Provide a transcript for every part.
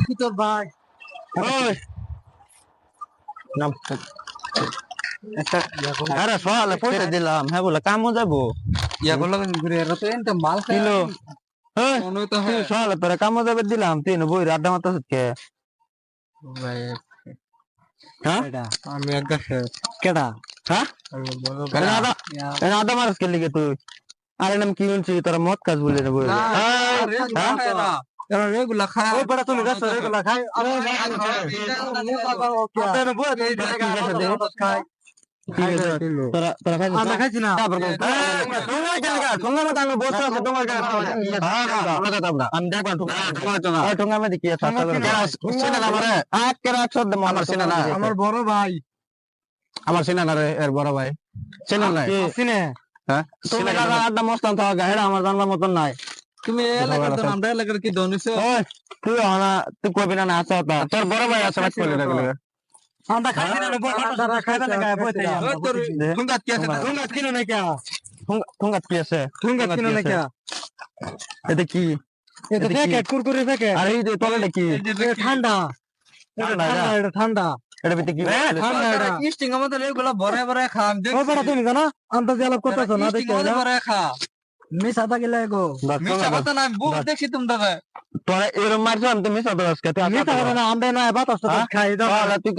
কি তোর ভাই ওই নাম আরে সকালে পয়সা দিলাম হ্যাঁ বলে কামও যাবো ইয়া করলো ঘুরে এরা তো এনতে মাল খায় কিলো অনু তো হ্যাঁ সকালে তোরা কামও যাবে দিলাম তুই বই আড্ডা মারতে কে ভাই হ্যাঁ আমি এক গাছে কেডা হ্যাঁ আমি বলো আড্ডা মারস কে লিগে তুই আরে নাম কি শুনছি তোরা মদ কাজ বলে না বই এরা রেগুলা খায় ওই বড় তুমি গাছ রেগুলা খাই আরে তোরা বই খাই ঠিক আছে তোরা তোরা খাই আমরা খাইছি না তোমরা কেন গা তোমরা মত আমি বসে আছে তোমার কাছে হ্যাঁ আমরা কথা আমরা আমি দেখব তোমরা ওই টোঙ্গা মে দেখি সাথে সিনা না মারে এক কেরা 100 দম আমার সিনা না আমার বড় ভাই আমার সিনা না রে এর বড় ভাই সিনা নাই সিনে হ্যাঁ সিনা দাদা আড্ডা মস্তান থাকা গাহেড়া আমার জানবার মত নাই তুমি এলাকার তো আমরা এলাকার কি দনিছো ওই তুই হনা তুই কবি না আছে তোর বড় ভাই আছে বাট করে রাখলে আমরা খাইছি না বড় খাইতে লাগা বইতে ওই তোর ঠুঙ্গাত কি আছে ঠুঙ্গাত কিনো না কে ঠুঙ্গাত কি আছে ঠুঙ্গাত কিনো না কে এটা কি এটা প্যাকেট কুরকুরে প্যাকেট আরে এই যে তলাটা কি ঠান্ডা এটা ঠান্ডা এটা ভিতরে কি ঠান্ডা এটা স্টিং আমাদের এগুলা ভরে ভরে খাম দেখ ও বড় তুমি জানো আন্দাজ আলাপ করতেছ না দেখো না ভরে খা মিছা তা গেলে গো মিছা কথা না বুক দেখছি তোমরা তোরা এরম মারছ আমি মিছা তো আজকে তুই মিছা কথা না আমরা না বাতাস খাই দাও তুই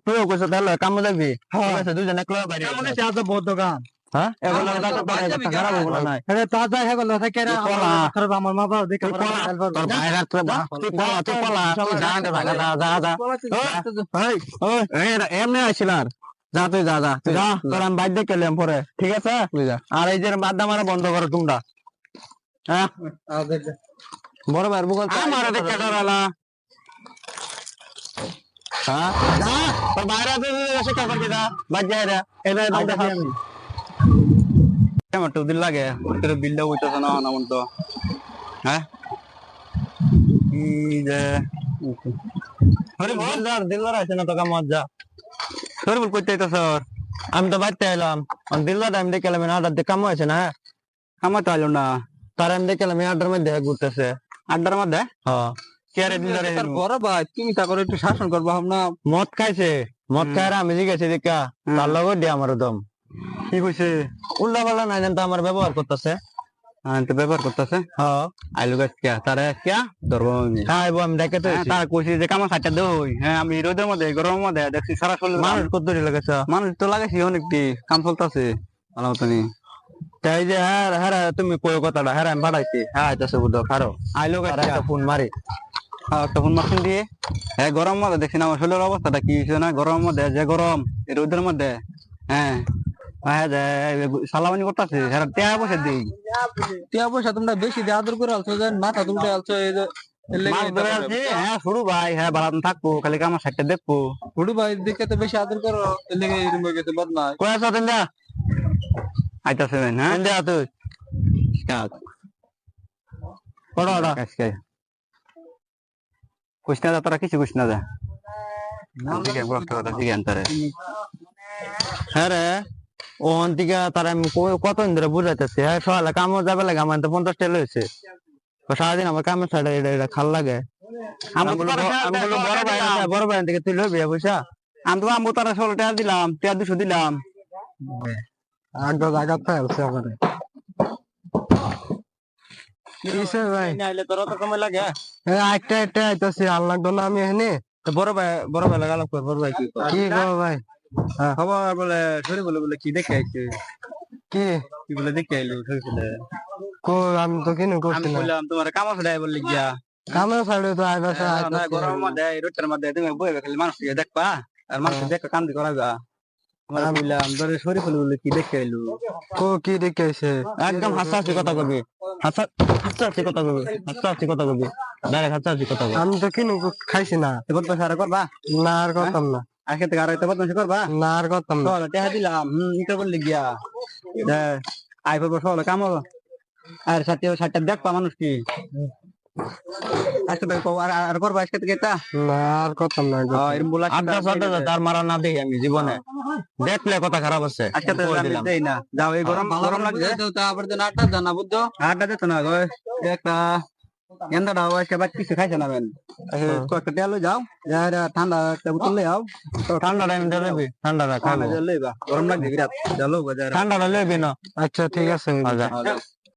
তুই কইছ তাহলে কাম যাবি ঠিক আছে দুজনে ক্লাব বাইরে কেমন আছে আজ বহুত দোকান হ্যাঁ এগুলো তো খারাপ হলো না আরে তাজা হে গেল থাকে রে খারাপ আমার মা বাবা দেখে তোর বাইরে তুই পলা যা ভাগা যা যা এই ওই এমনি আইছিলার যা তুই যা যা তুই যা তোর আমি বাইরে গেলাম পরে ঠিক আছে তুই যা আর এই যে বাদ্দা মারা বন্ধ করো তোমরা হ্যাঁ বড় ভাই বুকল আমার দেখে ডরালা হ্যাঁ যা তোর বাইরে এসে কাপড় দিদা বাজ যায় রে এটা দেখি আমি কেমন তো দিল লাগে তোর বিলটা হইতাছ না না মন তো হ্যাঁ কি যে আরে দিলদার আছে না তো কাম মজা তোর বল কইতে তো স্যার আমি তো বাইতে এলাম আমি দিলদার আমি দেখলাম না আড্ডা কাম আছে না কাম তো আইলো না তার আমি দেখলাম আড্ডার মধ্যে ঘুরতেছে আড্ডার মধ্যে হ্যাঁ কে রে দিলদার তার বড় ভাই তুমি তা করে একটু শাসন করবা না মদ খাইছে মদ খায় আমি জিজ্ঞাসা দেখা তার লগত দিয়ে আমার দম কি কইছে উল্টা পাল্টা নাই জানতো আমার ব্যবহার করতেছে ব্যবহার করতেছে হ্যাঁ আইলু গাছ কে তারে কে ধরবো হ্যাঁ আমি দেখে তো তার কইছি যে কামা খাইতে দই হ্যাঁ আমি রোদের মধ্যে গরমের মধ্যে দেখছি সারা শরীর মানুষ কত লাগাছে মানুষ তো লাগাইছি অনেকটি কাম চলতেছে ভালো মতনই তাই যে হ্যাঁ হ্যাঁ তুমি কই কথাটা হ্যাঁ আমি পাঠাইছি হ্যাঁ আইতাছে বুঝো খারো আইলু গাছ একটা ফোন মারি একটা ফোন মারছেন দিয়ে হ্যাঁ গরম মধ্যে দেখছি না আমার শরীরের অবস্থাটা কি হয়েছে না গরমের মধ্যে যে গরম এই রোদের মধ্যে হ্যাঁ সালামানি করতেছে টিয়া পয়সা দিই টিয়া পয়সা তোমরা বেশি দিয়ে আদর করে আলছো যে মাথা তুলতে আলছো এই যে হ্যাঁ শুরু ভাই হ্যাঁ বাড়ান থাকবো খালি আমার সাইডটা দেখবো হুড়ু ভাই দেখে তো বেশি আদর করো এর লেগে এরকম হয়ে গেছে বদমাই কয় আছো তিনটা আইতাছে হ্যাঁ তিনটা তুই ওড়া ওড়া কুসনা যা তোরা কিছু কুসনা যা হ্যাঁ রে ও অন্তিকা তারা আমি কত ধরে বুঝাইতেছি হ্যাঁ সকালে কামও যাবে লাগে আমার তো 50 টাকা লইছে সারাদিন আমার কামের সাইডে এটা খাল লাগে বড় ভাই থেকে তুই লইবি পয়সা আমি তো আমি তারা 16 টাকা দিলাম 200 দিলাম জায়গা ফেলছে আমার ভাই নাইলে তোর তো কমে লাগে একটা একটা আইতাছে আল্লাহ না আমি এখানে বড় ভাই লাগালাম বড় ভাই কি গো ভাই খবর বলে শরীর বলে বলে কি দেখে আইছে কি কি বলে দেখে আইলো শরীর বলে কো আমি তো কিনো করছি আমি না বললাম তোমার কাম আছে বললি গিয়া কামে ছাড়ে তো আইবাসা না গরমের মধ্যে রোটের মধ্যে তুমি বইবে খালি মানুষকে দেখবা আর মানুষকে দেখে কাম দি করাবা আমরা বললাম তোর শরীর বলে কি দেখে আইলো কো কি দেখাইছে একদম হাসাহাসি কথা কবি হাসাহাসি কথা কবি হাসাহাসি কথা কবি ডাইরেক্ট হাসাহাসি কথা কবি আমি তো কিনো খাইছি না এবার তো সারা করবা না আর করতাম না আজকে থেকে আর একটা বদমাশি করবা না আর করতাম না তো টেহা দিলাম ইটা বললি গিয়া আই পড়বো সকালে কাম আর সাথে সাতটা দেখবা মানুষ কি আজকে থেকে আর করবা আজকে থেকে এটা না আর করতাম না এরকম বলা তার মারা না দেখি আমি জীবনে দেখলে কথা খারাপ আছে আজকে তো আমি দেই না যাও এই গরম গরম লাগছে তো আবার দিন আটটা জানা বুঝছো আড্ডা দিত না একটা এন্দা দাও আজকে বাদ কিছু খাইছে না বেন কয়েকটা তেল যাও যারা ঠান্ডা একটা বোতল লই আও ঠান্ডা টাইম লইবি ঠান্ডাটা খাবো লইবা গরম লাগবে বিরাট চলো ঠান্ডাটা লইবি না আচ্ছা ঠিক আছে আচ্ছা